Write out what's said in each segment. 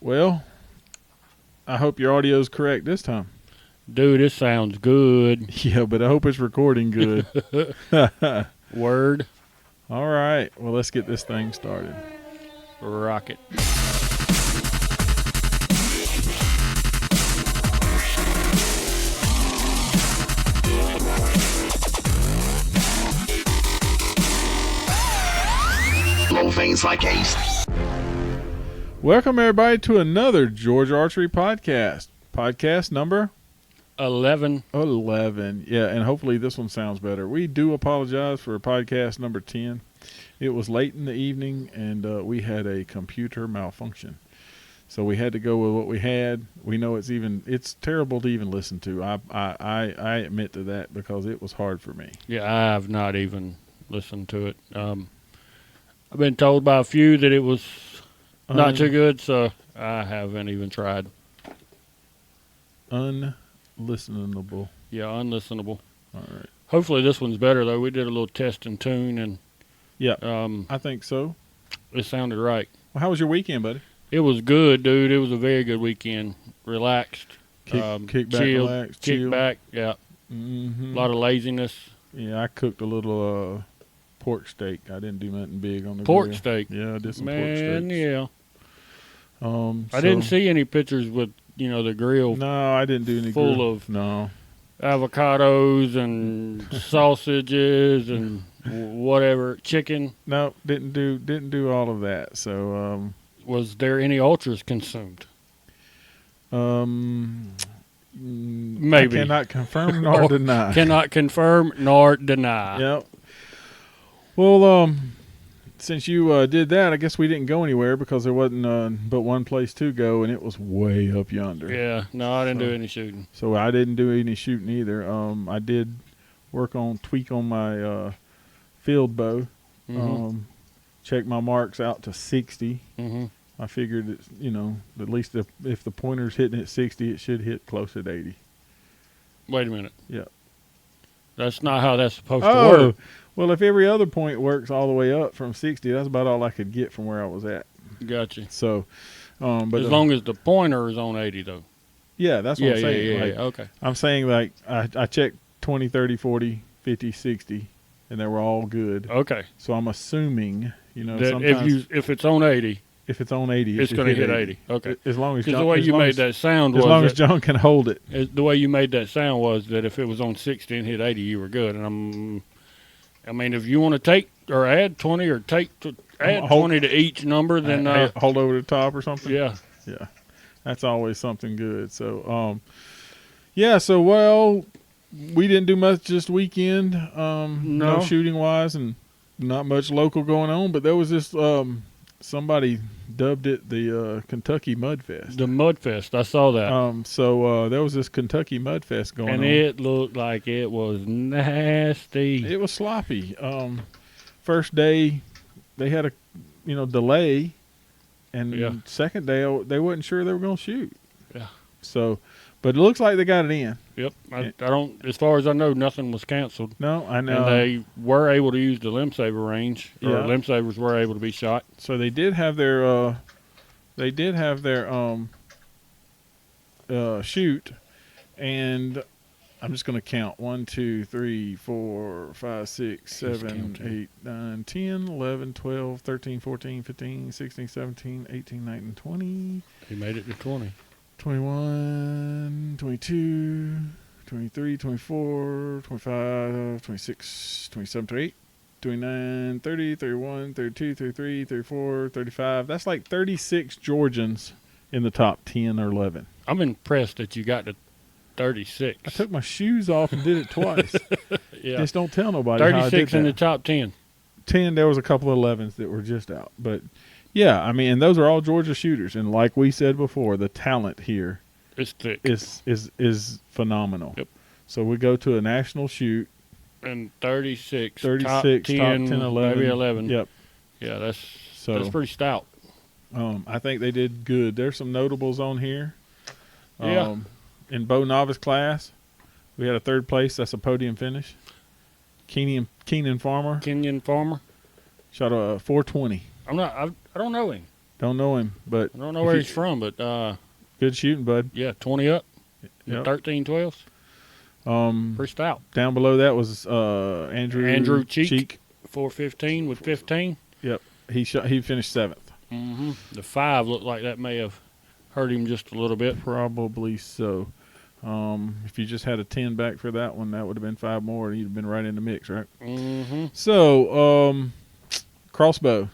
Well, I hope your audio is correct this time. Dude, this sounds good. Yeah, but I hope it's recording good. Word. All right. Well, let's get this thing started. Rocket. Blow things like ace. Welcome, everybody, to another Georgia Archery podcast. Podcast number 11. 11. Yeah, and hopefully this one sounds better. We do apologize for podcast number 10. It was late in the evening, and we had a computer malfunction. So we had to go with what we had. We know it's terrible to even listen to. I admit to that because it was hard for me. Yeah, I have not even listened to it. I've been told by a few that it was not too good, so I haven't even tried. Unlistenable. Yeah, unlistenable. All right. Hopefully this one's better, though. We did a little test and tune, and yeah, I think so. It sounded right. Well, how was your weekend, buddy? It was good, dude. It was a very good weekend. Relaxed. Kick back, chilled, relax, kick chill. back, yeah. Mm-hmm. A lot of laziness. Yeah, I cooked a little pork steak. I didn't do nothing big on the Pork grill. steak? Yeah, I did some pork Man, steaks. yeah. I So- didn't see any pictures with, the grill No, I didn't do any full grill. of No. avocados and sausages and whatever, chicken. No, didn't do all of that. So Was there any ultras consumed? I Maybe. cannot confirm nor deny. Cannot confirm nor deny. Yep. Well, since you did that, I guess we didn't go anywhere because there wasn't but one place to go, and it was way up yonder. Yeah, no, I didn't do any shooting. So I didn't do any shooting either. I did tweak on my field bow. Mm-hmm. Check my marks out to 60. Mm-hmm. I figured that, at least if the pointer's hitting at 60, it should hit close at 80. Wait a minute. Yeah. That's not how that's supposed to work. Well, if every other point works all the way up from 60, that's about all I could get from where I was at. Gotcha. So, but as long as the pointer is on 80, though. Yeah, that's what I'm saying. Yeah, Like, okay. I'm saying, like, I checked 20, 30, 40, 50, 60, and they were all good. Okay. So I'm assuming, That sometimes if it's on 80, if it's on 80, it's going to hit 80. Okay. As long as Because John, the way as you long made as- that sound as was long as John can hold it. the way you made that sound was that if it was on 60 and hit 80, you were good. And if you want to take or add 20 or add 20 to each number, then Hold over the top or something. yeah. Yeah, that's always something good. So, well, we didn't do much this weekend. No shooting wise, and not much local going on. But there was this somebody dubbed it the Kentucky Mud Fest. The Mud Fest, I saw that. So there was this Kentucky Mud Fest going on, and it looked like it was nasty. It was sloppy. First day, they had a delay, and second day they wasn't sure they were going to shoot. Yeah. So, but it looks like they got it in. Yep. I don't. As far as I know, nothing was canceled. No, I know. And they were able to use the limb saver range. Or Yeah. limb savers were able to be shot. So they did have their shoot, and I'm just going to count 1, 2, 3, 4, 5, 6, 7, 8, 9, 10, 11, 12, 13, 14, 15, 16, 17, 18, 19, 20. He made it to 20. 21, 22, 23, 24, 25, 26, 27, 28, 29, 30, 31, 32, 33, 34, 35. That's like 36 Georgians in the top 10 or 11. I'm impressed that you got to 36. I took my shoes off and did it twice. Yeah. Just don't tell nobody how I did 36 in the that. top 10. 10, there was a couple of 11s that were just out. But, yeah, and those are all Georgia shooters. And like we said before, the talent here It's thick. is phenomenal. Yep. So we go to a national shoot. And 36, 36, top 10, 11. maybe 11. Yep. Yeah, that's So pretty stout. I think they did good. There's some notables on here. Yeah. In Bow Novice class, we had a third place. That's a podium finish. Keenan Farmer Kenyan farmer. shot a 420. I don't know him. Don't know him, but I don't know where he's from, but good shooting, bud. yeah, 20 up. Yep. 13 12s. Pretty stout. Down below that was Andrew Cheek. 415 with 15. Yep. He finished 7th. Mm-hmm. The 5 looked like that may have hurt him just a little bit. Probably so. If you just had a 10 back for that one, that would have been 5 more, and he'd have been right in the mix, right? Mm-hmm. So, crossbow.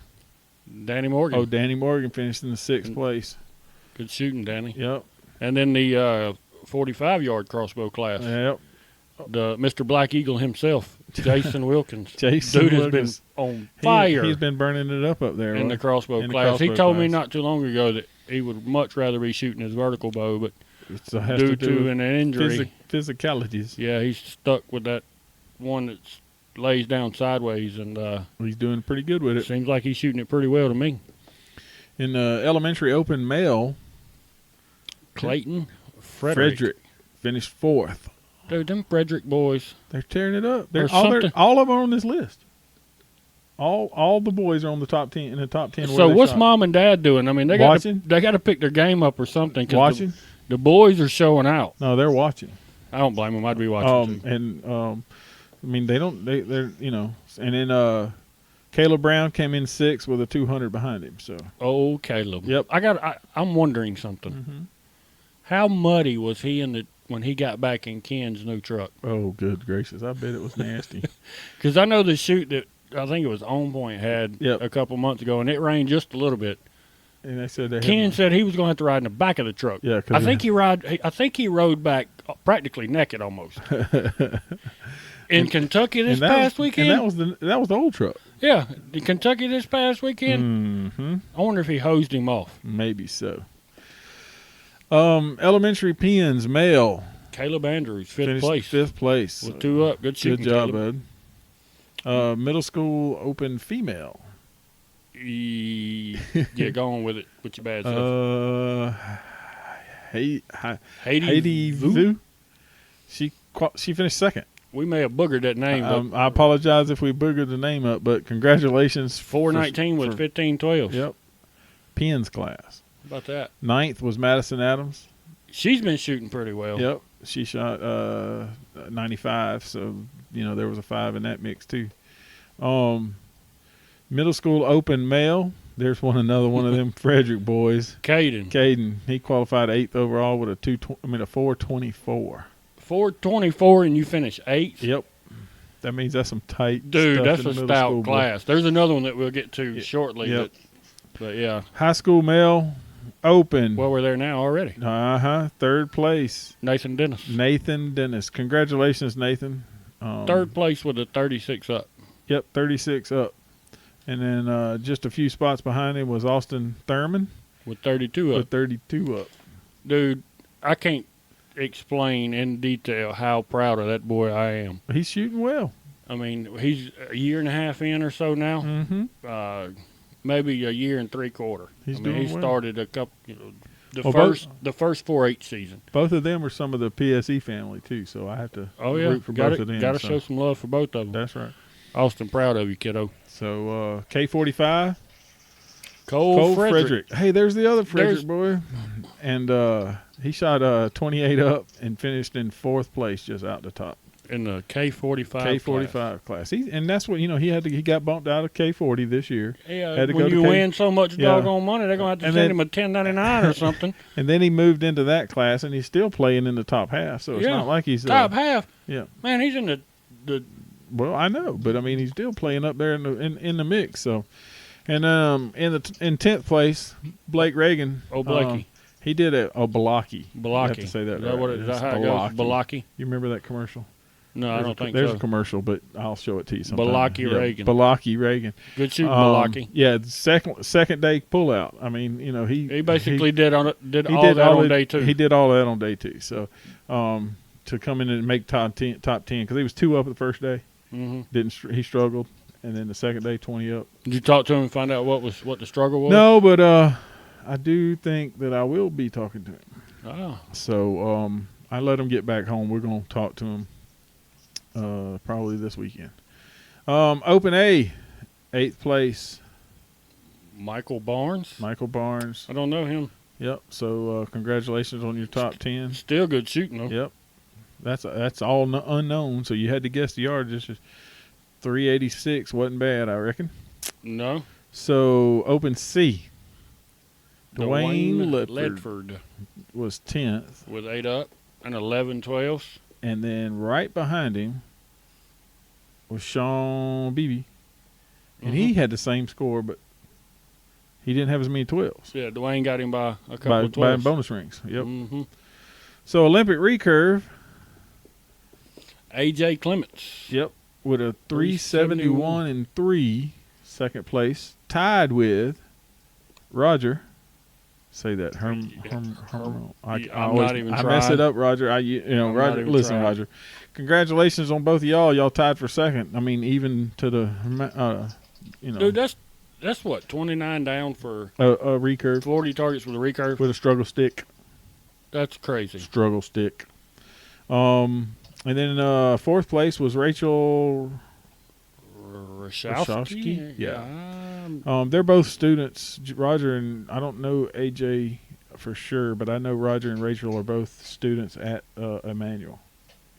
Danny Morgan. Oh, Danny Morgan finished in the 6th place. Good shooting, Danny. Yep. And then the 45-yard crossbow class. Yep. The Mr. Black Eagle himself, Jason Wilkins. Jason Dude Wilkins. has been on fire. He's been burning it up there. In the crossbow class. He told me not too long ago that he would much rather be shooting his vertical bow, but due to an injury, physicalities. Yeah, he's stuck with that one that lays down sideways, and he's doing pretty good with it. Seems like he's shooting it pretty well to me. In the elementary open male, Clayton Frederick finished 4th. Dude, them Frederick boys, they're tearing it up. All of them are on this list. All the boys are on the top 10 in the top 10. So what's mom and dad doing? I mean, they got to pick their game up or something. Watching. The boys are showing out. No, they're watching. I don't blame them. I'd be watching too. And I mean, they're and then Caleb Brown came in 6th with a 200 behind him. So. Oh, Caleb. Yep. I'm wondering something. Mm-hmm. How muddy was he when he got back in Ken's new truck? Oh, good gracious! I bet it was nasty. Because I know the shoot that I think it was On Point had a couple months ago, and it rained just a little bit. And they said Ken said he was going to have to ride in the back of the truck. Yeah, I think he rode back practically naked almost. In Kentucky this past weekend. And that was the old truck. Yeah, in Kentucky this past weekend. Mm-hmm. I wonder if he hosed him off. Maybe so. Elementary Pens male. Caleb Andrews, 5th place. 5th place. With 2 up. Good shooting, Good job, Caleb. bud. Middle school open female. Yeah, go on with it. With your bad self. Haiti Vu. She finished 2nd. We may have boogered that name. I apologize if we boogered the name up, but congratulations. 419 with 15-12. Yep. Pens class. How about that? 9th was Madison Adams. She's been shooting pretty well. Yep. She shot 95, so, there was a 5 in that mix, too. Middle school open male. There's another one of them Frederick boys. Caden. He qualified 8th overall with a 424. 424, and you finish 8th? Yep. That means that's some tight Dude, stuff that's in the a middle stout school class. There's another one that we'll get to shortly. Yep. But yeah. High school male open. Well, we're there now already. 3rd place. Nathan Dennis. Congratulations, Nathan. 3rd place with a 36 up. Yep, 36 up. And then just a few spots behind him was Austin Thurman. With 32 up. With 32 up. Dude, I can't explain in detail how proud of that boy I am. He's shooting well. I mean, he's a year and a half in or so now. Mm-hmm. Maybe a year and 3/4. He started a couple. The first 4-H season. Both of them are some of the PSE family too, so I have to root for both of them. Got to show some love for both of them. That's right. Austin, proud of you, kiddo. So K45, Cole Frederick. Hey, there's the other Frederick boy, and he shot 28 up and finished in 4th place, just out the top. In the K45 class. And that's what he got bumped out of K40 this year. Yeah, had to when you win so much doggone money, they're gonna have to send him a 1099 or something. And then he moved into that class, and he's still playing in the top half. So it's not like he's top half. Yeah, man, he's in the. Well, I know, but I mean, he's still playing up there in the mix. So, and in 10th place, Blake Reagan. Oh, Blakey. He did Balaki. You have to say that. Is that what it is? That how it goes? Balaki. You remember that commercial? No, I don't think there's so. a commercial, but I'll show it to you sometime. Balaki Reagan. Good shooting, Balaki. Yeah, second day pullout. I mean, he basically did all that on day 2. He did all that on day 2. So, to come in and make top 10 because he was 2 up the first day. Mm-hmm. He struggled, and then the second day 20 up. Did you talk to him and find out what the struggle was? No, but I do think that I will be talking to him. Oh. So I let him get back home. We're going to talk to him probably this weekend. Open A, 8th place. Michael Barnes. Michael Barnes. I don't know him. Yep. So congratulations on your top 10. Still good shooting though. Yep. That's all unknown. So you had to guess the yardage. 386 wasn't bad, I reckon. No. So open C. Dwayne Ledford Ledford was 10th. with 8 up and 11 12s. And then right behind him was Sean Beebe. And he had the same score, but he didn't have as many 12s. Yeah, Dwayne got him by a couple By of 12s. bonus rings. Yep. Mm-hmm. So Olympic recurve. AJ Clements. Yep. With a 371 and 3, second place. Tied with Roger. Say that. I I'm not even I trying. mess it up, Roger. I'm Roger. not even Listen, trying. Roger. Congratulations on both of y'all. Y'all tied for second. I mean, even to the, Dude, that's what, 29 down for a recurve 40 targets with a recurve? with a struggle stick. That's crazy. Struggle stick. And then fourth place was Rachel Rashowski? Yeah. They're both students. Roger and I don't know AJ for sure, but I know Roger and Rachel are both students at Emmanuel.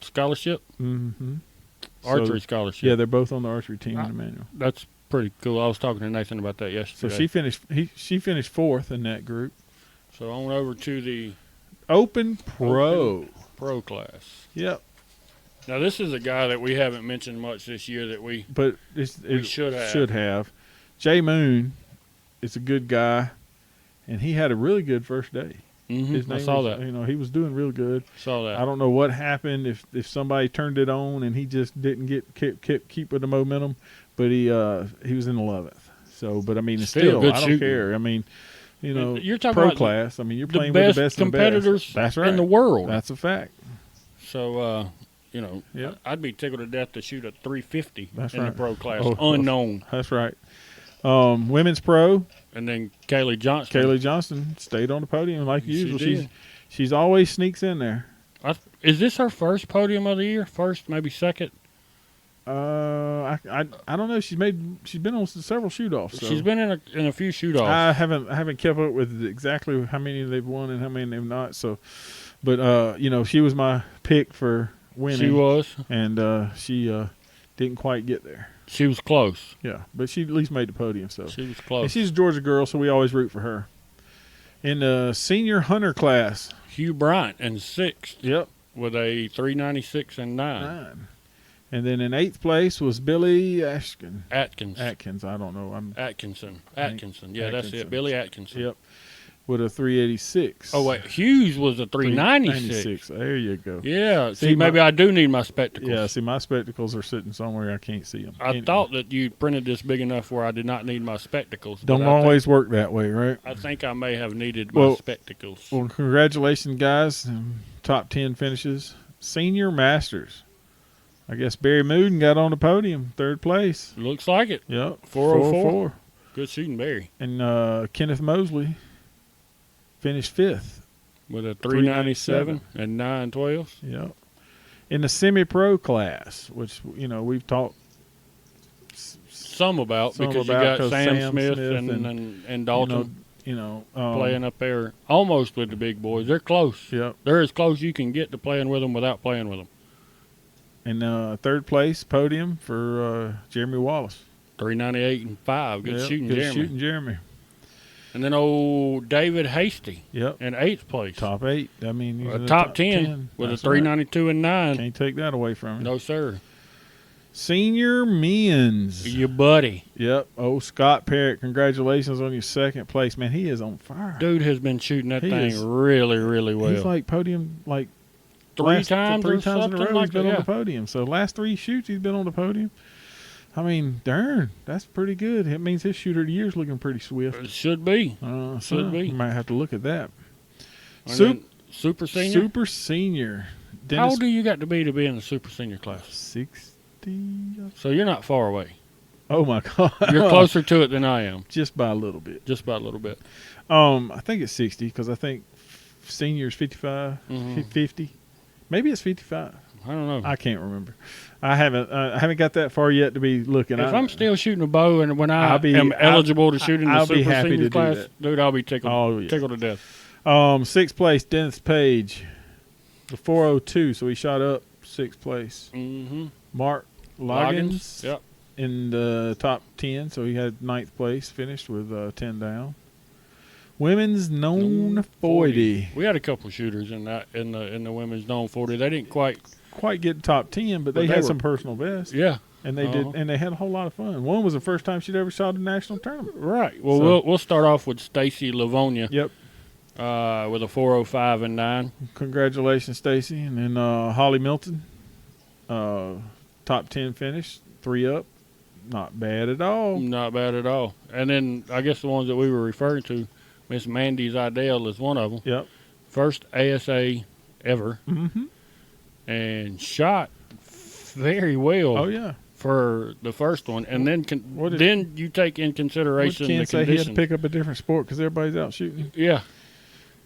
Scholarship? Mm-hmm. Archery scholarship. Yeah, they're both on the archery team in Emmanuel. That's pretty cool. I was talking to Nathan about that yesterday. So she finished fourth in that group. So on over to the Open Pro. pro class. Yep. Now this is a guy that we haven't mentioned much this year that we should have. Should have. Jay Moon is a good guy, and he had a really good first day. I saw that. He was doing real good. Saw that. I don't know what happened if somebody turned it on and he just didn't keep with the momentum, but he was in 11th. So, but I mean, still good I don't shooting. care. I mean, you're talking pro about class. I mean, you're the playing with the best competitors and the best. That's right. in the world. That's a fact. So, Yep. I'd be tickled to death to shoot a 350 That's in the right. pro class, Oh, unknown. That's right. Women's pro. And then Kaylee Johnson. Kaylee Johnston stayed on the podium like She usual. did. She's always sneaks in there. Is this her first podium of the year? First, maybe second? I don't know. She's been on several shoot-offs. So. She's been in a few shoot-offs. I haven't kept up with exactly how many they've won and how many they've not. So, but she was my pick for winning. She was, and she didn't quite get there. She was close. Yeah, but she at least made the podium. So She was and close. she's a Georgia girl, so we always root for her. In the senior hunter class. Hugh Bryant in sixth. Yep. With a 396 and 9. And then in 8th place was Billy Atkins. I don't know. Atkinson. Yeah, Atkinson. that's it. Billy Atkinson. Yep. With a 386. Oh, wait. Hughes was a 396. There you go. Yeah. See, See, maybe I do need my spectacles. Yeah, see, my spectacles are sitting somewhere I can't see them. I thought that you printed this big enough where I did not need my spectacles. Don't but I always work that way, right? I think I may have needed my spectacles. Well, congratulations, guys. Top 10 finishes. Senior Masters. I guess Barry Mooden got on the podium, 3rd place. Looks like it. Yep. 404. Good shooting, Barry. And Kenneth Mosley finished 5th. With a 397 and 9 12s. Yep. In the semi-pro class, which, we've talked some about because you got Sam Smith and Dalton playing up there almost with the big boys. They're close. Yep. They're as close you can get to playing with them without playing with them. And 3rd place podium for Jeremy Wallace. 398 and 5. Good shooting, good Jeremy. shooting, Jeremy. And then old David Hasty. Yep. In 8th place. Top 8. I mean, he's in the top 10 with That's a 392 and 9. Can't take that away from him. No, sir. Senior men's. Your buddy. Yep. Oh, Scott Parrott, congratulations on your 2nd place. Man, he is on fire. Dude has been shooting that He thing is- really, really well. He's like podium, three times in or a something row like he's been that. on the podium. So last 3 shoots he's been on the podium. I mean, darn, that's pretty good. It means his shooter of the year's looking pretty swift. It should be. Should be. You might have to look at that. And then super senior. Super senior. How old do you got to be in the super senior class? 60. So you're not far away. Oh my God. You're closer to it than I am. Just by a little bit. Just by a little bit. I think it's 60 because I think senior is 55, 50. Maybe it's 55. I don't know. I can't remember. I haven't got that far yet to be looking. If I'm still shooting a bow and when am eligible to shoot in the I'll be super happy senior to do class, that. dude, I'll be tickled, Oh, yeah. tickled to death. 6th place, Dennis Page, the 402. So he shot up 6th place. Mm-hmm. Mark Loggins Yep. in the top 10. So he had 9th place, finished with 10 down. Women's known 40. We had a couple shooters in the women's known 40. They didn't quite Get top 10, but they they had were- some personal bests. Yeah. And they did, and they had a whole lot of fun. One was the first time she'd ever shot a national tournament. Right. Well, So- we'll start off with Stacy Livonia. Yep. With a 405 and 9. Congratulations, Stacy. And then Holly Milton, top 10 finish, 3 up. Not bad at all. Not bad at all. And then I guess the ones that we were referring to, Miss Mandy's Idell is one of them. Yep. First ASA ever. Mm-hmm. And shot very well. Oh, yeah. For the first one, and then What did- then you take in consideration the Can't say he had to conditions. pick up a different sport because everybody's out shooting. Yeah,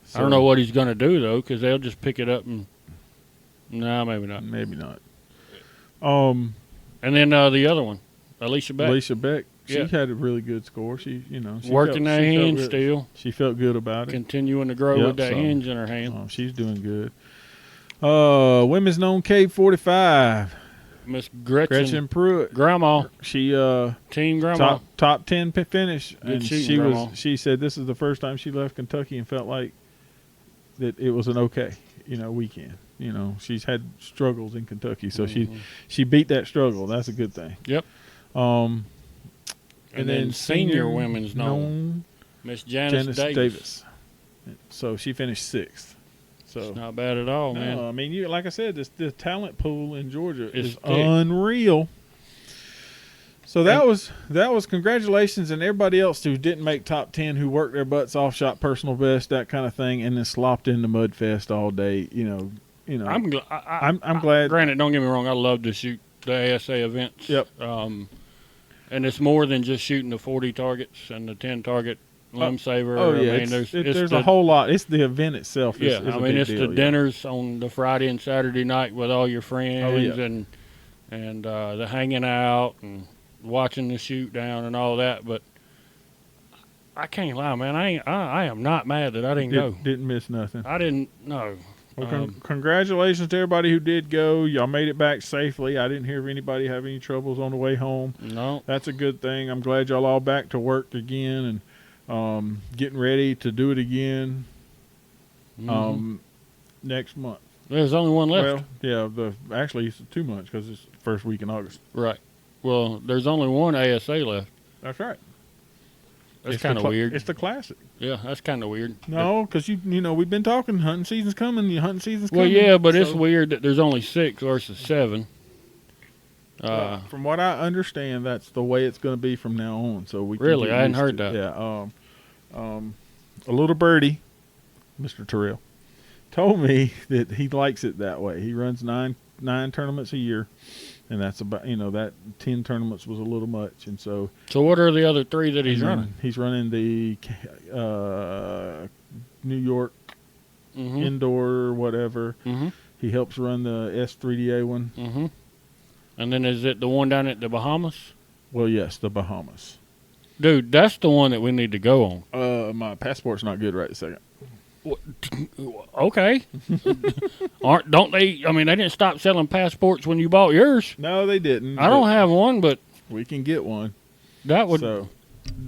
So, I don't know what he's going to do though, because they'll just pick it up and maybe not. Maybe not. And then the other one, Alicia Beck, Alicia Beck, she Yeah. had a really good score. She working that hinge good. still, She felt good about it. continuing to grow Yep, with that so- hinge in her hand. She's doing good. Women's known K45, Miss Gretchen, Gretchen Pruitt. Grandma, She Team Grandma. top 10 finish, Good and shooting, Grandma. she said this is the first time she left Kentucky and felt like that it was an okay weekend. She's had struggles in Kentucky, so she beat that struggle. That's a good thing. Yep. And then senior women's known, Miss Janice Davis. So she finished 6th. So It's not bad at all, man. no, I mean, like I said, the talent pool in Georgia It's is thick. unreal. So that was congratulations, and everybody else who didn't make top 10, who worked their butts off, shot personal best, that kind of thing, and then slopped in the mud fest all day. I'm I'm glad. Granted, don't get me wrong. I love to shoot the ASA events. Yep. And it's more than just shooting the 40 targets and the 10 target limb saver. Oh yeah, I mean, there's the, a whole lot. It's the event itself. Yeah, Is I a mean, big it's deal, the dinners on the Friday and Saturday night with all your friends Oh, yeah. and the hanging out and watching the shoot down and all that. But I can't lie, man. I am not mad that I didn't go. Didn't miss nothing. I didn't. No. Well, congratulations to everybody who did go. Y'all made it back safely. I didn't hear of anybody have any troubles on the way home. No. That's a good thing. I'm glad y'all all back to work again and getting ready to do it again next month. There's only one left. Well, yeah, actually it's 2 months because it's the first week in August. Right. Well, there's only one ASA left. That's right. That's It's kind of the weird. It's the classic. Yeah, that's kind of weird. No, because we've been talking. Hunting season's coming. The hunting season's Well, coming. yeah, but it's So, weird that there's only 6 versus 7. from what I understand, that's the way it's going to be from now on. So we can Really? get I hadn't used heard to it. that. Yeah. A little birdie, Mr. Terrell, told me that he likes it that way. He runs nine tournaments a year, and that's about that 10 tournaments was a little much, and so. So what are the other 3 that he's running? He's running the New York Mm-hmm. indoor whatever. Mm-hmm. He helps run the S3DA one. Mm-hmm. And then is it the one down at the Bahamas? Well, yes, the Bahamas. Dude, that's the one that we need to go on. My passport's not good right this second. Okay. Don't they? I mean, they didn't stop selling passports when you bought yours. No, they didn't. I don't have one, but We can get one. that would So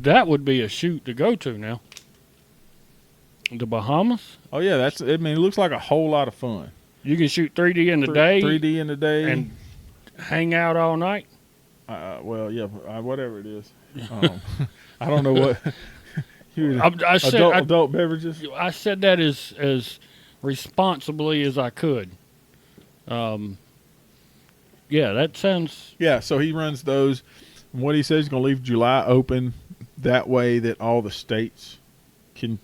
that would be a shoot to go to now. The Bahamas. oh yeah, it looks like a whole lot of fun. You can shoot 3D in the day 3D in the day, and hang out all night. well, yeah, whatever it is. I don't know what. I said adult beverages. I said that as responsibly as I could. Yeah, that sounds. Yeah, so he runs those. And what he says, he's going to leave July open. That way, that all the states can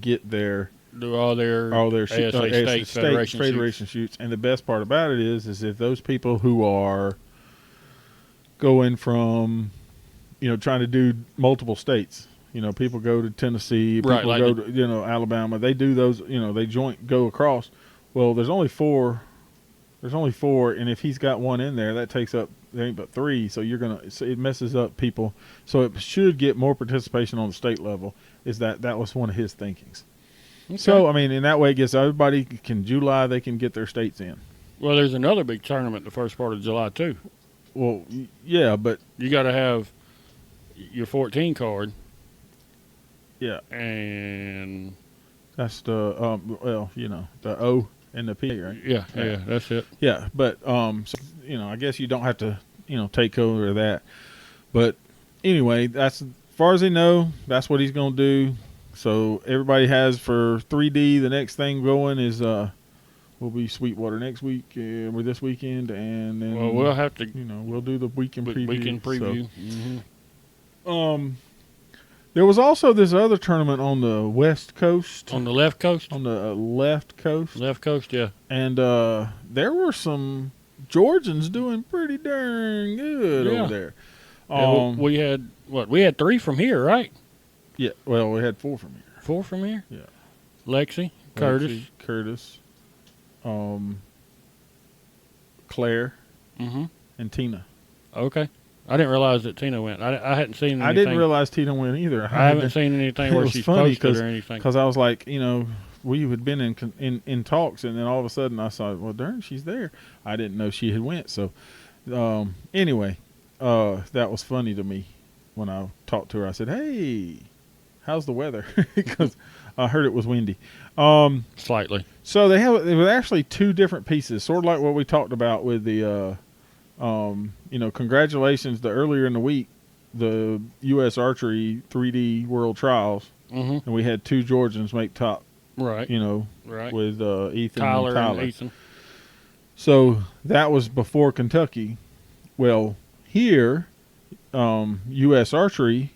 get their Do all their shoot- ASA state federation shoots. And the best part about it is if those people who are going from, trying to do multiple states. People go to Tennessee, people Right, like go to, Alabama. They do those, they go across. Well, there's only 4 There's only 4, and if he's got one in there, that takes up there ain't but 3. So it messes up people. So it should get more participation on the state level. That was one of his thinkings. Okay. So I mean, in that way, it gets everybody July they can get their states in. Well, there's another big tournament the first part of July too. Well, yeah, but You got to have your 14 card, yeah, and that's the the O and the P, right? yeah, that's it. Yeah, but so, I guess you don't have to take over that. But anyway, that's as far as they know. That's what he's going to do. So everybody has for 3D. The next thing going is will be Sweetwater next week or this weekend, and then Well, we'll have to we'll do the weekend preview. weekend preview. So, there was also this other tournament on the West Coast. On the left coast. On the left coast. Left coast, yeah. And there were some Georgians doing pretty darn good over there. Yeah, we had We had 3 from here, right? Yeah. Well, we had 4 from here. 4 from here. Yeah. Lexi, Curtis, Claire, mm-hmm. and Tina. Okay. I didn't realize that Tina went. I hadn't seen anything. I didn't realize Tina went either. I haven't seen anything where she's posted or anything. Because I was like, we had been in talks, and then all of a sudden I saw, well, darn, she's there. I didn't know she had went. So anyway, that was funny to me when I talked to her. I said, hey, how's the weather? Because I heard it was windy. Slightly. So there were actually 2 different pieces, sort of like what we talked about with the congratulations. Earlier in the week, the U.S. Archery 3D World Trials, mm-hmm. and we had 2 Georgians make top. Right. Right. With Ethan Tyler and Ethan. So that was before Kentucky. Well, here, U.S. Archery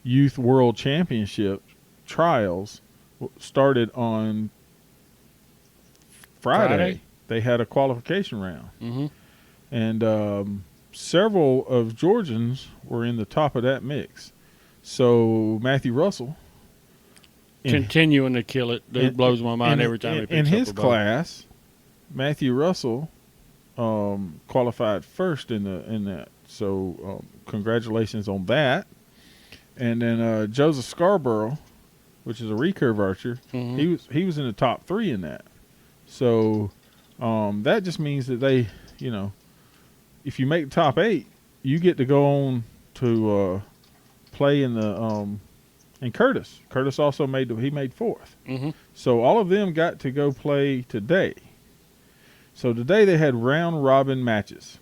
Youth World Championship trials started on Friday. They had a qualification round. Mm-hmm. And several of Georgians were in the top of that mix. So Matthew Russell, continuing to kill it, blows my mind every time he picks up in his a bow. class. Matthew Russell qualified first in that. So congratulations on that. And then Joseph Scarborough, which is a recurve archer, mm-hmm. he was in the top 3 in that. So that just means that they, if you make the top 8, you get to go on to play in the and Curtis. Curtis also made 4th. Mm-hmm. So all of them got to go play today. So today they had round robin matches.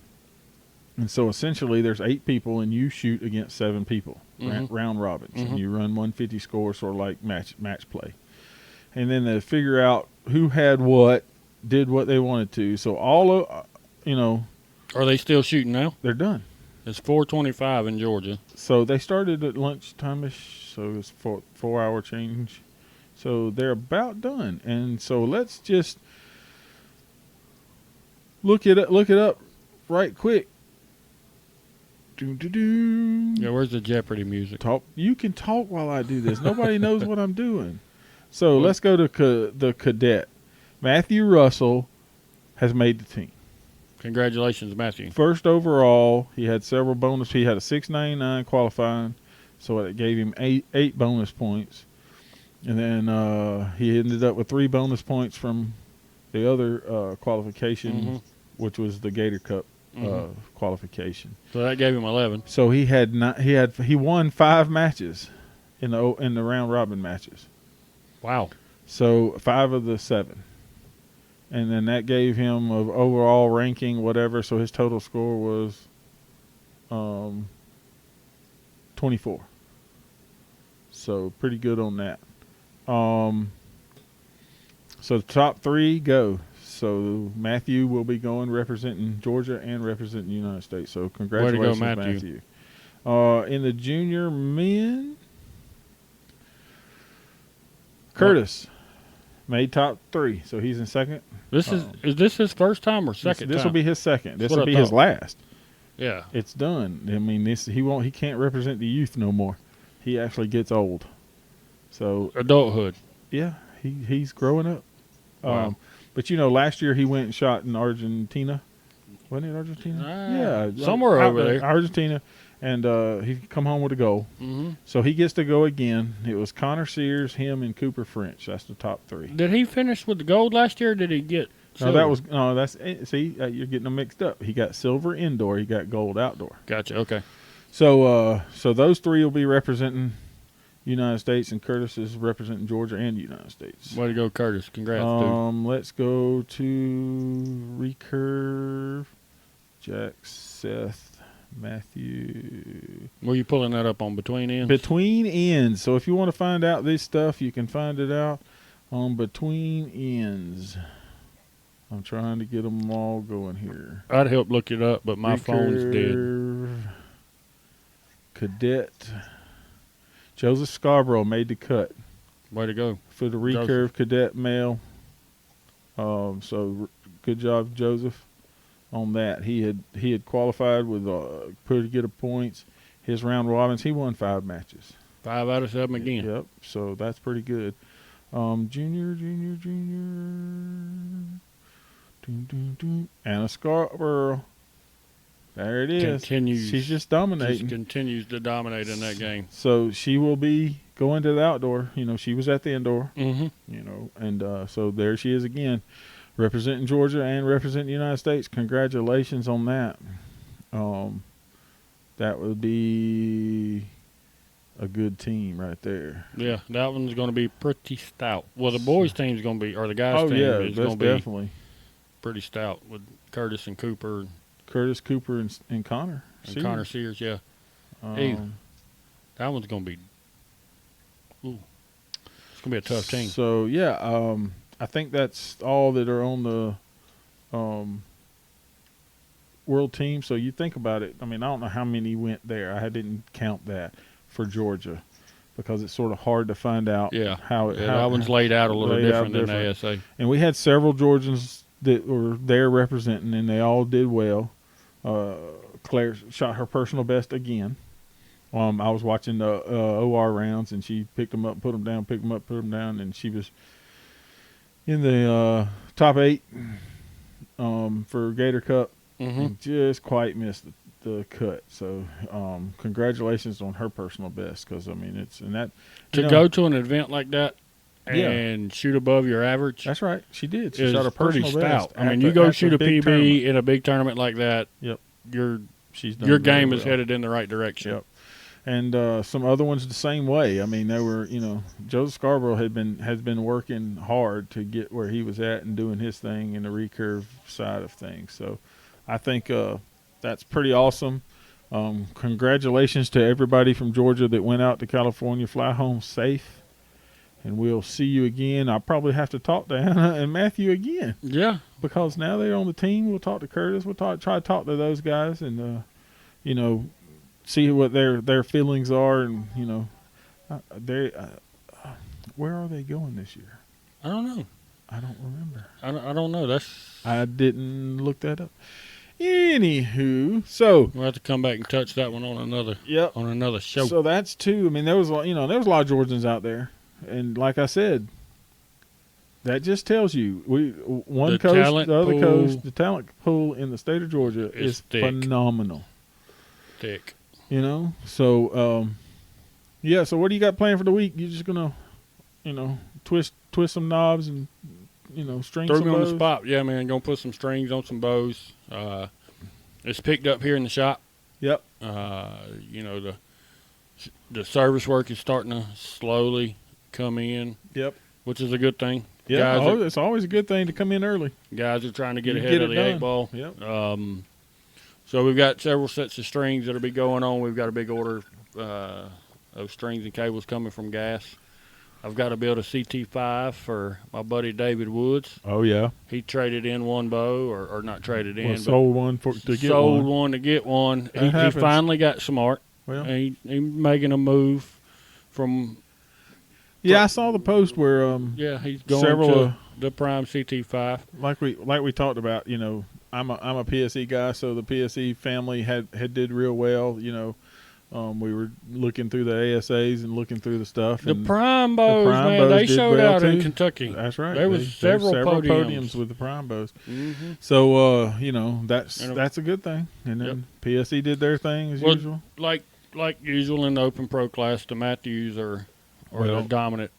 And so essentially there's 8 people and you shoot against 7 people, mm-hmm. round robins. Mm-hmm. And you run 150 score, sort of like match play. And then they figure out who had what, did what they wanted to. So all of, Are they still shooting now? they're done. It's 4:25 in Georgia. So they started at lunchtime-ish, so it's 4-hour change. So they're about done. And so let's just look it up right quick. Yeah, where's the Jeopardy music? Talk. You can talk while I do this. Nobody knows what I'm doing. So let's go to the cadet. Matthew Russell has made the team. Congratulations, Matthew. First overall, he had several bonus. He had a 699 qualifying, so it gave him eight bonus points. And then he ended up with 3 bonus points from the other qualification, mm-hmm. which was the Gator Cup mm-hmm. qualification. So that gave him 11. So he won 5 matches in the round robin matches. Wow. So 5 of the 7. And then that gave him of overall ranking, whatever. So his total score was 24. So pretty good on that. So the top 3 go. So Matthew will be going representing Georgia and representing the United States. So congratulations, way to go, Matthew. In the junior men, Curtis made top 3. So he's in second. Is this his first time or second time? This will be his second. This That's will what be I his thought. last. Yeah. It's done. I mean, he can't represent the youth no more. He actually gets old. So Adulthood. yeah, he's growing up. Wow. But last year he went and shot in Argentina. Wasn't it Argentina? Yeah, somewhere over there. Argentina, and he come home with a goal. Mm-hmm. So he gets to go again. It was Connor Sears, him, and Cooper French. That's the top 3. Did he finish with the gold last year? Or did he get? No, Silver? that's see, you're getting them mixed up. He got silver indoor. He got gold outdoor. Gotcha. Okay. So those 3 will be representing United States, and Curtis is representing Georgia and United States. Way to go, Curtis! Congrats, dude. Let's go to recurve. Jack, Seth, Matthew. Were you pulling that up on Between Ends? Between Ends. So if you want to find out this stuff, you can find it out on Between Ends. I'm trying to get them all going here. I'd help look it up, but my phone's dead. Cadet. Joseph Scarborough made the cut Way to go. for the recurve cadet male. So good job, Joseph, on that. He had qualified with pretty good points. His round robins, he won 5 matches. 5 out of 7 again. Yep. So that's pretty good. Junior. Anna Scarborough. There it is. She's just dominating. Just continues to dominate in that game. So she will be going to the outdoor. She was at the indoor. Mm-hmm. And so there she is again, representing Georgia and representing the United States. Congratulations on that. That would be a good team right there. Yeah, that one's going to be pretty stout. Well, the boys' team's going to be, or the guys' team is going to be definitely pretty stout with Curtis and Cooper. Curtis, Cooper, and Connor. And Connor Sears, yeah. Hey, that one's going to be it's going to be a tough team. So, yeah, I think that's all that are on the world team. So you think about it. I mean, I don't know how many went there. I didn't count that for Georgia because it's sort of hard to find out how that one's laid out a little different than the ASA. And we had several Georgians that were there representing, and they all did well. Claire shot her personal best again. I was watching the OR rounds, and she picked them up, put them down, picked them up, put them down, and she was in the top 8 for Gator Cup. Mm-hmm. And just quite missed the cut. So congratulations on her personal best, because I mean it's and that to go to an event like that and shoot above your average. That's right. She did. She shot a personal pretty best. stout. I mean, you go shoot a PB tournament in a big tournament like that. Yep. Your game is headed in the right direction. Yep. And some other ones the same way. I mean, they were, Joseph Scarborough has been working hard to get where he was at and doing his thing in the recurve side of things. So I think that's pretty awesome. Congratulations to everybody from Georgia that went out to California. Fly home safe. And we'll see you again. I'll probably have to talk to Anna and Matthew again. Yeah. Because now they're on the team. We'll talk to Curtis. We'll try to talk to those guys and, see what their feelings are. And, where are they going this year? I don't know. I don't remember. I don't know. I didn't look that up. Anywho, so we'll have to come back and touch that one on another show. So that's 2. I mean, there was a lot of Georgians out there. And like I said, that just tells you one coast, the other coast, the talent pool in the state of Georgia is phenomenal. Thick. So so what do you got planned for the week? You're just gonna, twist some knobs and string Throw some me bows? on the spot. Yeah, man, gonna put some strings on some bows. It's picked up here in the shop. Yep. The service work is starting to slowly come in. Yep. Which is a good thing. Yeah, it's always a good thing to come in early. Guys are trying to get ahead of the 8 ball. Yep. So we've got several sets of strings that'll be going on. We've got a big order of strings and cables coming from Gas. I've got to build a CT5 for my buddy David Woods. Oh, yeah. He traded in one bow, or not traded in, but sold one to get one. Sold one to get one. He finally got smart. Well, he making a move from. Yeah, I saw the post where he's going to the Prime CT5. Like we talked about, I'm a PSE guy, so the PSE family had did real well. We were looking through the ASAs and looking through the stuff. The and Prime Bows, Prime man, Bows they did showed well, out in too. Kentucky. That's right. There was There's several podiums podiums. with the Prime Bows. Mm-hmm. So you know, that's And- a good thing. And then PSE did their thing as Well, usual. Like usual in the Open Pro class, the Matthews are Well, the dominant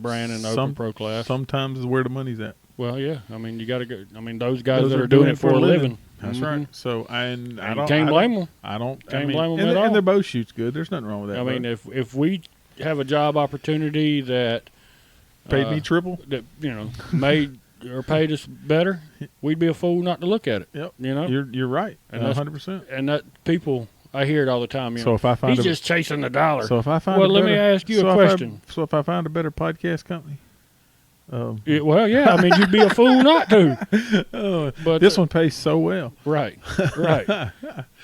brand in the Open Pro class. Sometimes is where the money's at. Well, yeah. I mean, you got to go. I mean, those guys Those that are doing it for a living. That's Mhm. right. So I And don't can't blame them. I don't. Can't I mean, blame 'em and, at all. and their bow shoot's good. There's nothing wrong with that. I mean, bow. if we have a job opportunity that Paid me triple. that made or paid us better, we'd be a fool not to look at it. Yep. You know, You're right. And that's- 100%. and that people, I hear it all the time. You So know, if I find he's a, just chasing the dollar. so if I find Well, a let me better- ask you so a if I- question. so if I find a better podcast company, Well, yeah. I mean, you'd be a fool not to. But this one pays so well. right.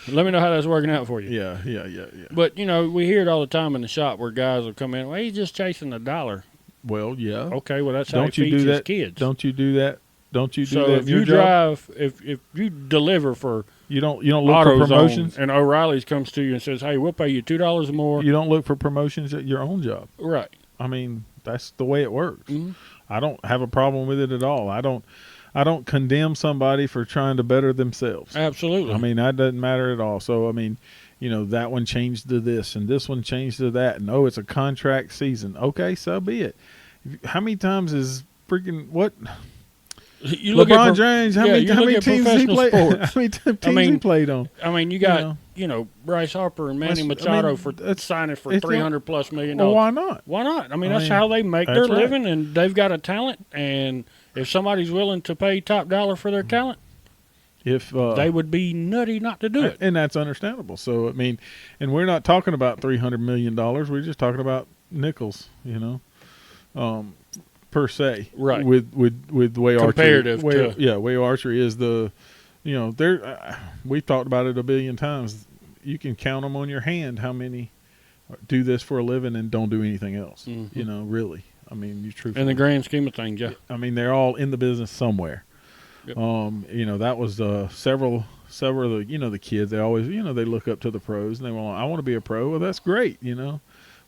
Let me know how that's working out for you. Yeah. But we hear it all the time in the shop where guys will come in. Well, he's just chasing the dollar. Well, yeah. Okay, well that's how Don't he you feeds do his that? kids. Don't you do that? Don't you do So that? if in your you job? drive, if you deliver for you don't look for AutoZone promotions. and O'Reilly's comes to you and says, "Hey, we'll pay you $2 more." You don't look for promotions at your own job. Right. I mean, that's the way it works. Mhm. I don't have a problem with it at all. I don't condemn somebody for trying to better themselves. Absolutely. I mean, that doesn't matter at all. So, I mean, that one changed to this and this one changed to that. And, it's a contract season. Okay, so be it. How many times is freaking what? you look LeBron at James, how yeah, many you look at teams he professional played? sports. How many teams he played on? I mean, you got Bryce Harper and Manny Machado for signing for $300+ million. Well, why not? Why not? I mean, I that's mean, how they make their that's right. living, and they've got a talent. And if somebody's willing to pay top dollar for their talent, If they would be nutty not to do it. and that's understandable. So, I mean, and we're not talking about $300 million. We're just talking about nickels, per se, Right. With the way Comparative archery, to- way archery is the, there. We've talked about it a billion times. You can count them on your hand how many do this for a living and don't do anything else. Mhm. Really. I mean, you truthfully. In the grand scheme of things, yeah. I mean, they're all in the business somewhere. Yep. That was several of the the kids. They always they look up to the pros and they want. I want to be a pro. Well, that's great,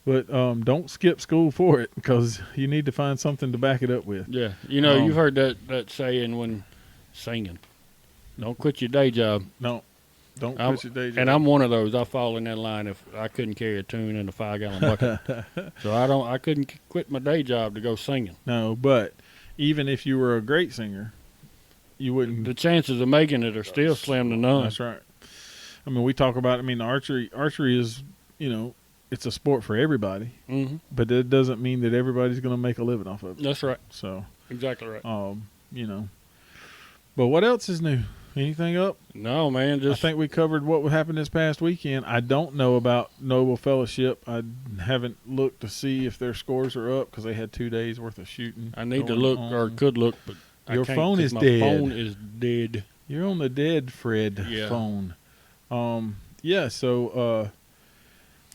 but don't skip school for it because you need to find something to back it up with. Yeah. You've heard that saying when singing. Don't quit your day job. No, don't quit your day job. And I'm one of those. I fall in that line if I couldn't carry a tune in a 5-gallon bucket. So I couldn't quit my day job to go singing. No, but even if you were a great singer, you wouldn't. The chances of making it are still slim to none. That's right. I mean, we talk about. I mean, archery is it's a sport for everybody, Mm-hmm. but that doesn't mean that everybody's going to make a living off of it. That's right. So, Exactly right. But what else is new? Anything up? No, man. I Just think we covered what happened this past weekend. I don't know about Noble Fellowship. I haven't looked to see if their scores are up because they had 2 days worth of shooting. I need to going look on. or could look, but Your I can't phone 'cause is my dead. phone is dead. You're on the dead Fred Yeah. phone. Yeah. So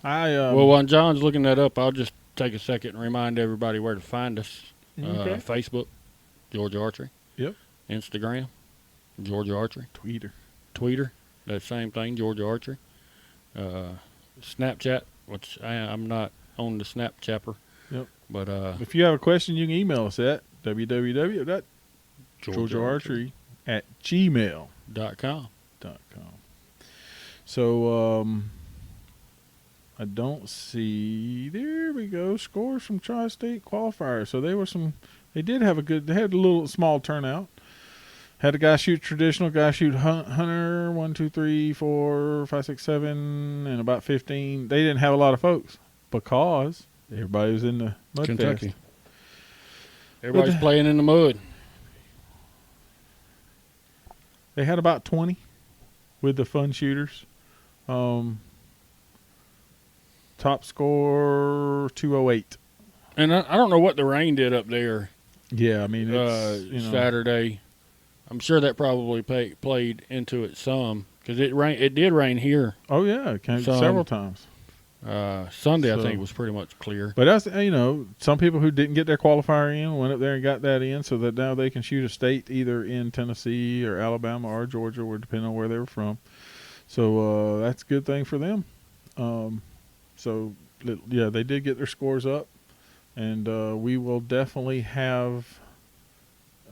I Well, while John's looking that up, I'll just take a second and remind everybody where to find us. Okay. Facebook, Georgia Archery. Yep. Instagram, Georgia Archery. Tweeter, that same thing, Georgia Archery. Snapchat, which I'm not on the Snapchapper. Yep. But If you have a question, you can email us at www.georgiaarchery@gmail.com. .com. So I don't see. There we go. Scores from Tri-State qualifiers. So they did have they had a little small turnout. Had a guy shoot traditional, guy shoot hunter, 1, 2, 3, 4, 5, 6, 7, and about 15. They didn't have a lot of folks because everybody was in the mud Kentucky. fest. Everybody's playing in the mud. They had about 20 with the fun shooters. Top score 208. And I don't know what the rain did up there Yeah, I mean it's Saturday. I'm sure that probably played into it some because it did rain here. Oh yeah, it came Some. several times. Sunday, I So- think, was pretty much clear. But that's some people who didn't get their qualifier in went up there and got that in, so that now they can shoot a state either in Tennessee or Alabama or Georgia, or depending on where they were from. So that's a good thing for them. So yeah, they did get their scores up, and we will definitely have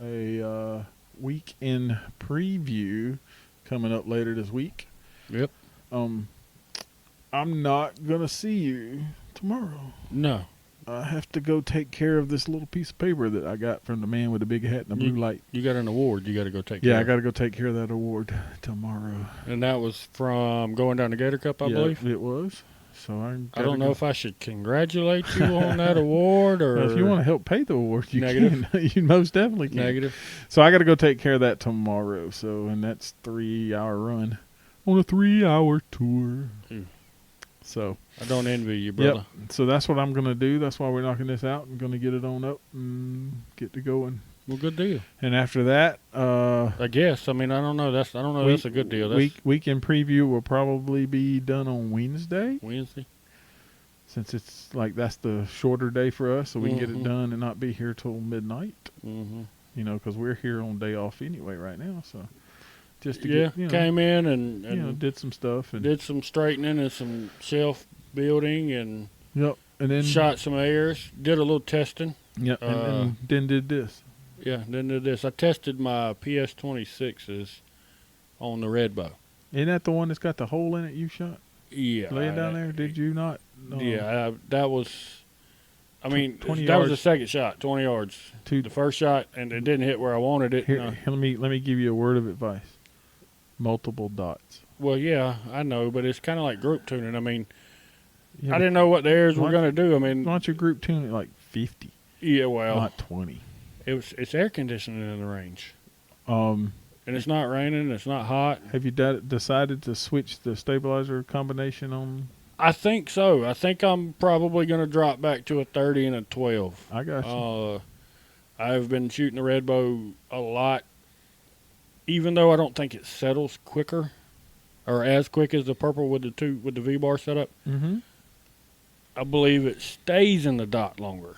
a weekend preview coming up later this week. Yep. I'm not gonna see you tomorrow. No. I have to go take care of this little piece of paper that I got from the man with the big hat and the blue light. You got an award you got to go take Yeah, care I of. got to go take care of that award tomorrow. And that was from going down the Gator Cup, I believe? It was. So I don't know if I should congratulate you on that award or... Well, if you want to help pay the award, you Negative. can. You most definitely can. Negative. So I got to go take care of that tomorrow. So, and that's 3-hour run on a 3-hour tour. So I don't envy you, brother. Yep. So that's what I'm going to do. That's why we're knocking this out. I'm going to get it on up and get to going. Well, good deal. And after that, I guess. I mean, I don't know. That's a good deal. That's weekend preview will probably be done on Wednesday, since it's like that's the shorter day for us, so we can get it done and not be here till midnight. Mm-hmm. You know, because we're here on day off anyway right now. So just to get, came in and did some stuff and did some straightening and some shelf building and and then shot some airs. Did a little testing. Yeah, and then did this. Yeah, then did this. I tested my PS26s on the red bow. Isn't that the one that's got the hole in it you shot? Yeah. Laying down there? Did you not? No. Yeah, that was... I mean, 20 that was yards. the second shot, 20 yards. The first shot, and it didn't hit where I wanted it. Here, let me give you a word of advice. Multiple dots. Well, yeah, I know, but it's kind of like group tuning. I mean, I didn't know what the airs were going to do. I mean... Why don't you group tune it like 50? Yeah, well... Not 20. It's air conditioning in the range. And it's not raining. It's not hot. Have you decided to switch the stabilizer combination on? I think so. I think I'm probably going to drop back to a 30 and a 12. I got you. I've been shooting the red bow a lot, even though I don't think it settles quicker or as quick as the purple with the V-bar setup. Mm-hmm. I believe it stays in the dot longer.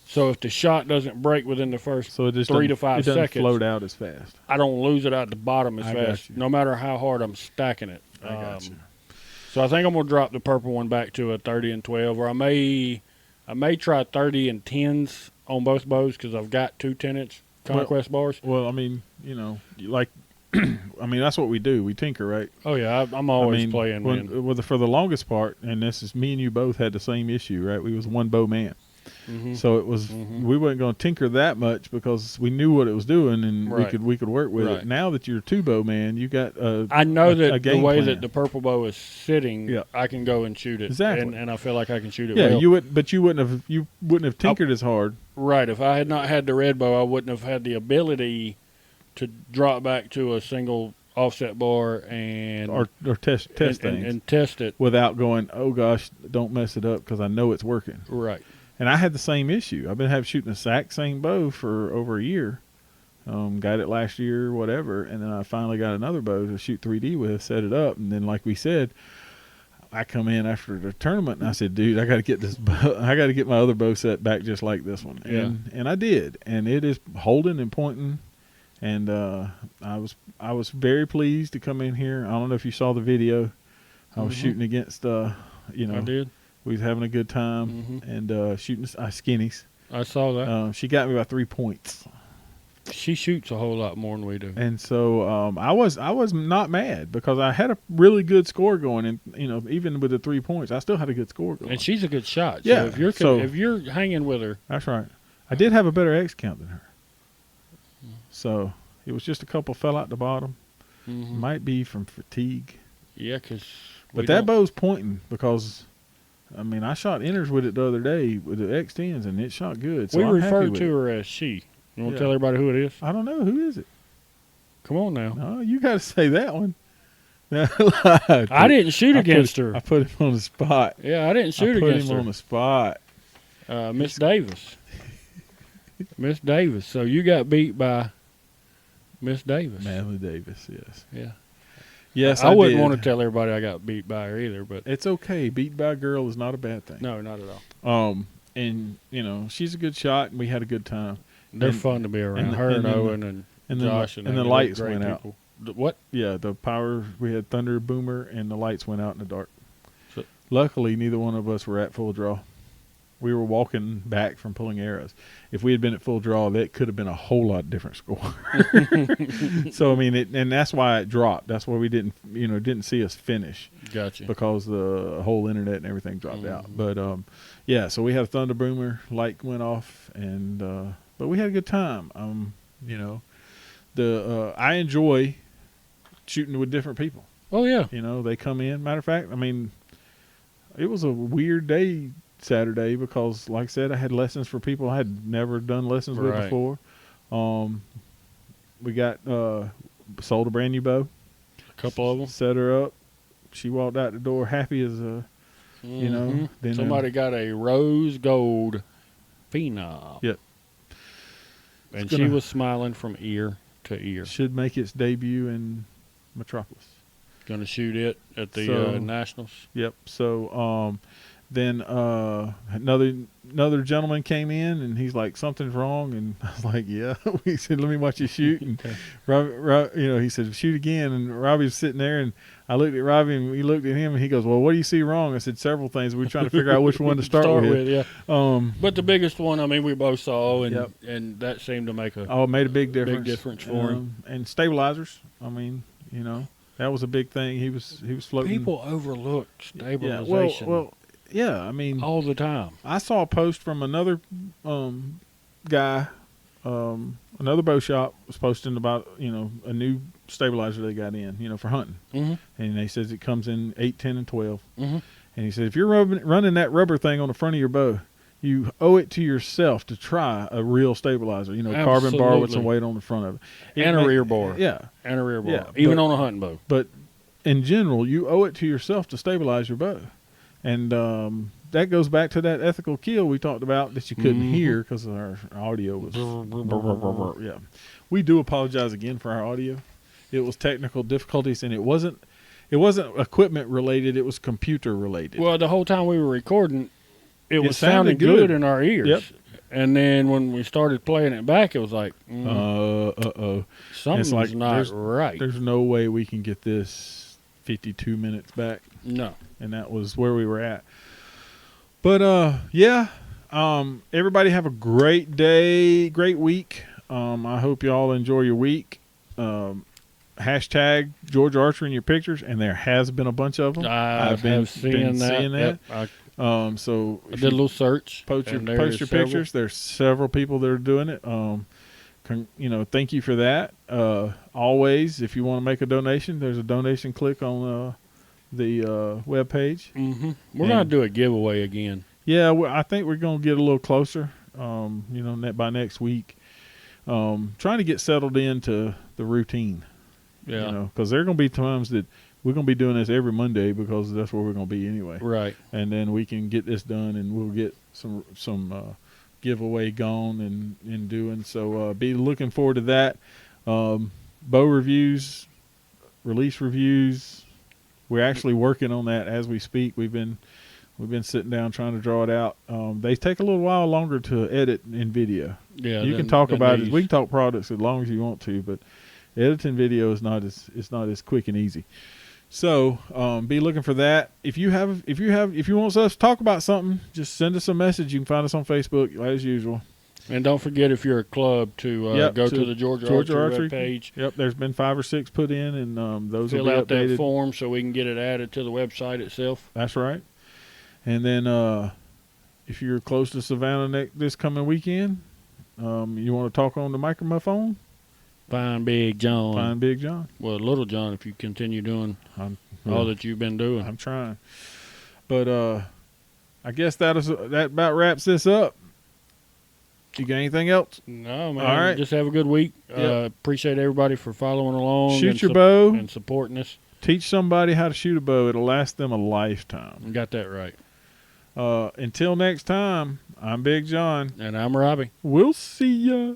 So if the shot doesn't break within the first 3 to 5 seconds, it doesn't float out as fast. I don't lose it out the bottom as I fast, got you. no matter how hard I'm stacking it. I got you. So I think I'm gonna drop the purple one back to a 30 and 12, or I may try 30 and 10s on both bows because I've got 2 10-inch Conquest bars. Well, I mean, like, I mean, that's what we do. We tinker, right? Oh yeah, I'm always playing. For the longest part, and this is me and you both had the same issue, right? We was one bow man. Mm-hmm. So it was we weren't going to tinker that much because we knew what it was doing and we could work with it. Now that you're a 2-bow man, you got I know that the way plan. that the purple bow is sitting, I can go and shoot it. Exactly, and I feel like I can shoot it. Yeah, well. you wouldn't have tinkered as hard. Right. If I had not had the red bow, I wouldn't have had the ability to drop back to a single offset bar and or test things and test it without going, oh gosh, don't mess it up because I know it's working. Right. And I had the same issue. I've been shooting the exact same bow for over a year. Got it last year, whatever, and then I finally got another bow to shoot 3D with, set it up, and then like we said, I come in after the tournament and I said, dude, I got to get this bow. I got to get my other bow set back just like this one. And I did, and it is holding and pointing. And I was very pleased to come in here. I don't know if you saw the video. I was shooting against, I did. We was having a good time and shooting skinnies. I saw that. She got me by 3 points. She shoots a whole lot more than we do. And so I was not mad because I had a really good score going, and even with the 3 points, I still had a good score going. And she's a good shot. Yeah. So if you're hanging with her, that's right. I did have a better X count than her. So it was just a couple fell out the bottom. Might be from fatigue. Yeah, but that bow's pointing because. I mean, I shot inners with it the other day with the X10s, and it shot good. So we I'm refer happy to her as she. You want to tell everybody who it is? I don't know. Who is it? Come on now. No, you got to say that one. I didn't shoot against her. I put him on the spot. Yeah, I didn't shoot against her. I put him on the spot. Miss Davis. Miss Davis. So you got beat by Miss Davis. Manly Davis, yes. Yeah. Yes, I wouldn't want to tell everybody I got beat by her either, but it's okay. Beat by a girl is not a bad thing. No, not at all. And she's a good shot, and we had a good time. They're fun to be around. Her and Owen and Josh and the lights went people. What? Yeah, the power. We had thunder boomer, and the lights went out in the dark. Luckily, neither one of us were at full draw. We were walking back from pulling arrows. If we had been at full draw, that could have been a whole lot different score. So I mean, and that's why it dropped. That's why we didn't see us finish. Gotcha. Because the whole internet and everything dropped out. But yeah, so we had a Thunder Boomer, light went off, and but we had a good time. I enjoy shooting with different people. Oh yeah. They come in. Matter of fact, I mean, it was a weird day Saturday because, like I said, I had lessons for people I had never done lessons with before. We got sold a brand new bow. A couple of them. Set her up. She walked out the door happy as a, Then somebody got a rose gold phenom. Yep. And she was smiling from ear to ear. Should make its debut in Metropolis. Going to shoot it at the Nationals. Yep. So then another gentleman came in and he's like, something's wrong, and I was like, yeah. He said, let me watch you shoot, and he said, shoot again, and Robbie was sitting there, and I looked at Robbie and we looked at him, and he goes, well, what do you see wrong? I said, several things. We were trying to figure out which one to start with. Yeah. But the biggest one, I mean, we both saw, and that seemed to make made a big difference. Big difference for him. And stabilizers. I mean, that was a big thing. He was floating. People overlook stabilization. Well, yeah, I mean, all the time. I saw a post from another guy, another bow shop was posting about a new stabilizer they got in, for hunting, and they says it comes in 8, 10, and 12, and he said if you're running that rubber thing on the front of your bow, you owe it to yourself to try a real stabilizer, carbon bar with some weight on the front of it, and a rear bar, and a rear bar, even on a hunting bow. But in general, you owe it to yourself to stabilize your bow. And that goes back to that ethical kill we talked about that you couldn't hear because our audio was. Yeah, we do apologize again for our audio. It was technical difficulties, and it wasn't equipment related. It was computer related. Well, the whole time we were recording, it was sounding good in our ears. Yep. And then when we started playing it back, it was like, something's not right. There's no way we can get this 52 minutes back. No. And that was where we were at. But, everybody have a great day, great week. I hope you all enjoy your week. Hashtag George Archery in your pictures, and there has been a bunch of them. I've been seeing that. Yep. So I did a little search. Post your pictures. There's several people that are doing it. Thank you for that. Always, if you want to make a donation, there's a donation click on the web page. We're going to do a giveaway again. Yeah, I think we're going to get a little closer, by next week. Trying to get settled into the routine. Yeah. Because there are going to be times that we're going to be doing this every Monday because that's where we're going to be anyway. Right. And then we can get this done, and we'll get some giveaway gone and doing. So be looking forward to that. Bow reviews, release reviews. We're actually working on that as we speak. We've been sitting down trying to draw it out. They take a little while longer to edit in video. Yeah, you can talk about it. We can talk products as long as you want to, but editing video is not as quick and easy. So be looking for that. If you want us to talk about something, just send us a message. You can find us on Facebook as usual. And don't forget, if you're a club, to go to the Georgia Archery page. Yep, there's been 5 or 6 put in, and those will be updated. Fill out that form so we can get it added to the website itself. That's right. And then if you're close to Savannah this coming weekend, you want to talk on the microphone? Find Big John. Find Big John. Well, Little John, if you continue doing all that you've been doing. I'm trying. But I guess that about wraps this up. You got anything else? No, man. All right. Just have a good week. Yep. Appreciate everybody for following along. Shoot your bow. And supporting us. Teach somebody how to shoot a bow. It'll last them a lifetime. You got that right. Until next time, I'm Big John. And I'm Robbie. We'll see ya.